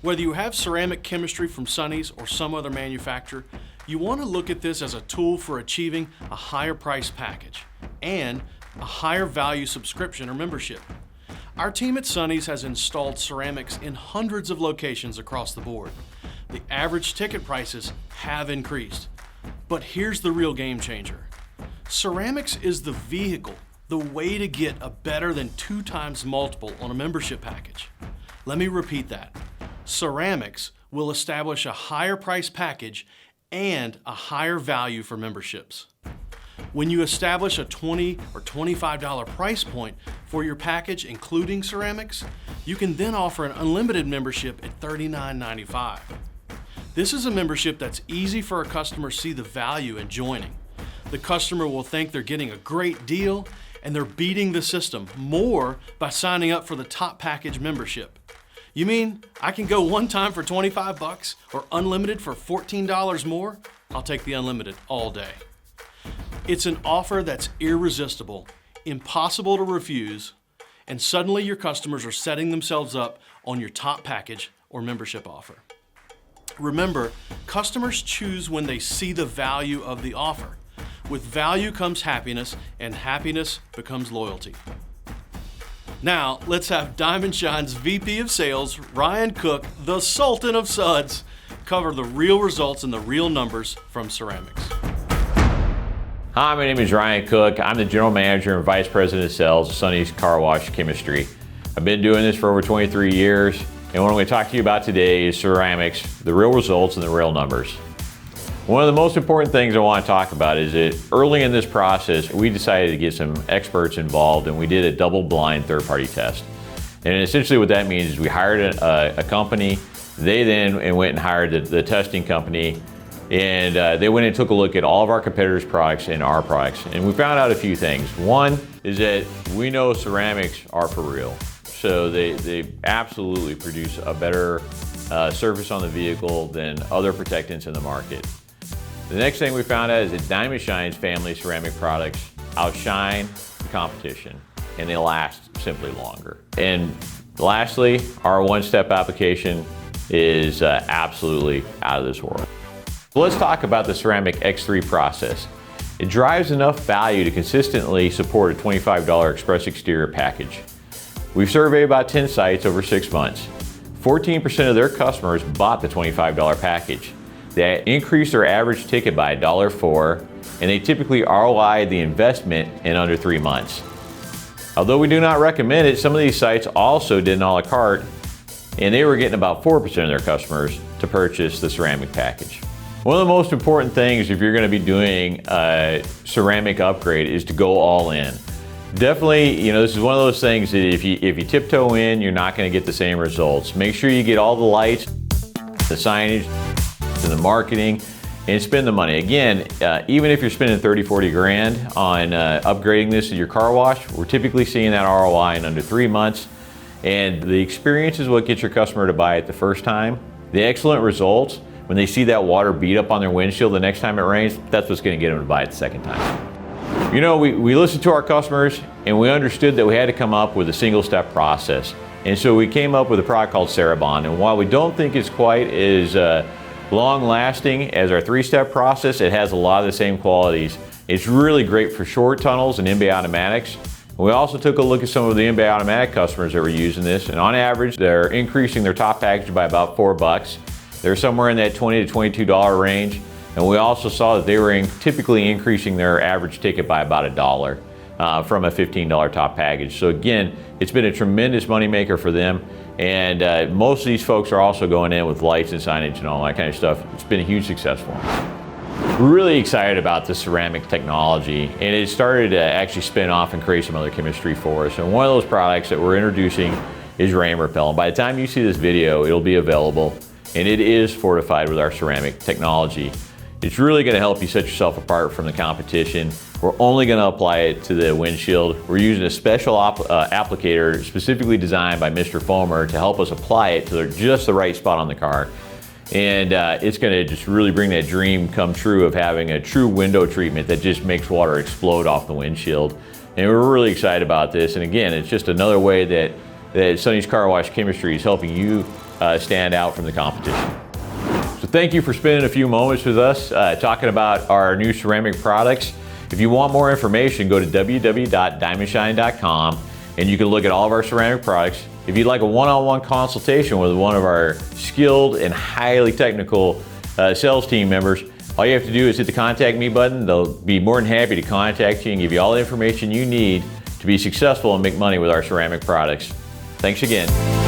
Whether you have ceramic chemistry from Sonny's or some other manufacturer, you want to look at this as a tool for achieving a higher price package and a higher value subscription or membership. Our team at Sonny's has installed ceramics in hundreds of locations across the board. The average ticket prices have increased. But here's the real game changer. Ceramics is the vehicle, the way to get a better than 2 times multiple on a membership package. Let me repeat that. Ceramics will establish a higher price package and a higher value for memberships. When you establish a $20 or $25 price point for your package, including ceramics, you can then offer an unlimited membership at $39.95. This is a membership that's easy for a customer to see the value in joining. The customer will think they're getting a great deal and they're beating the system more by signing up for the top package membership. You mean I can go one time for 25 bucks or unlimited for $14 more? I'll take the unlimited all day. It's an offer that's irresistible, impossible to refuse, and suddenly your customers are setting themselves up on your top package or membership offer. Remember, customers choose when they see the value of the offer. With value comes happiness, and happiness becomes loyalty. Now, let's have Diamond Shine's VP of Sales, Ryan Cook, the Sultan of Suds, cover the real results and the real numbers from ceramics. Hi, my name is Ryan Cook. I'm the General Manager and Vice President of Sales of Sonny's Car Wash Chemistry. I've been doing this for over 23 years, and what I'm going to talk to you about today is ceramics, the real results and the real numbers. One of the most important things I want to talk about is that early in this process, we decided to get some experts involved, and we did a double-blind third-party test. And essentially what that means is we hired a company. They then went and hired the testing company, and they went and took a look at all of our competitors' products and our products. And we found out a few things. One is that we know ceramics are for real. So they absolutely produce a better surface on the vehicle than other protectants in the market. The next thing we found out is that Diamond Shine's family of ceramic products outshine the competition, and they last simply longer. And lastly, our one-step application is absolutely out of this world. So let's talk about the Ceramic X3 process. It drives enough value to consistently support a $25 express exterior package. We've surveyed about 10 sites over 6 months. 14% of their customers bought the $25 package. They increased their average ticket by $1.04, and they typically ROI the investment in under 3 months. Although we do not recommend it, some of these sites also did an a la carte, and they were getting about 4% of their customers to purchase the ceramic package. One of the most important things if you're going to be doing a ceramic upgrade is to go all in. Definitely, this is one of those things that if you tiptoe in, you're not going to get the same results. Make sure you get all the lights, the signage, and the marketing, and spend the money. Again, even if you're spending 30, 40 grand on upgrading this at your car wash, we're typically seeing that ROI in under 3 months. And the experience is what gets your customer to buy it the first time. The excellent results, when they see that water beat up on their windshield the next time it rains, that's what's going to get them to buy it the second time. We listened to our customers, and we understood that we had to come up with a single-step process. And so we came up with a product called Cerabond. And while we don't think it's quite as long-lasting as our 3-step process, it has a lot of the same qualities. It's really great for short tunnels and in-bay automatics. We also took a look at some of the in-bay automatic customers that were using this, and on average, they're increasing their top package by about $4. They're somewhere in that $20 to $22 range, and we also saw that they were typically increasing their average ticket by about $1 from a $15 top package. So again, it's been a tremendous moneymaker for them. And most of these folks are also going in with lights and signage and all that kind of stuff. It's been a huge success for them. We're really excited about the ceramic technology, and it started to actually spin off and create some other chemistry for us. And one of those products that we're introducing is Rain Repel. By the time you see this video, it'll be available, and it is fortified with our ceramic technology. It's really going to help you set yourself apart from the competition. We're only going to apply it to the windshield. We're using a special applicator specifically designed by Mr. Foamer to help us apply it to just the right spot on the car. And it's going to just really bring that dream come true of having a true window treatment that just makes water explode off the windshield. And we're really excited about this. And again, it's just another way that Sonny's Car Wash Chemistry is helping you stand out from the competition. So thank you for spending a few moments with us talking about our new ceramic products. If you want more information, go to www.diamondshine.com and you can look at all of our ceramic products. If you'd like a one-on-one consultation with one of our skilled and highly technical sales team members, all you have to do is hit the contact me button. They'll be more than happy to contact you and give you all the information you need to be successful and make money with our ceramic products. Thanks again.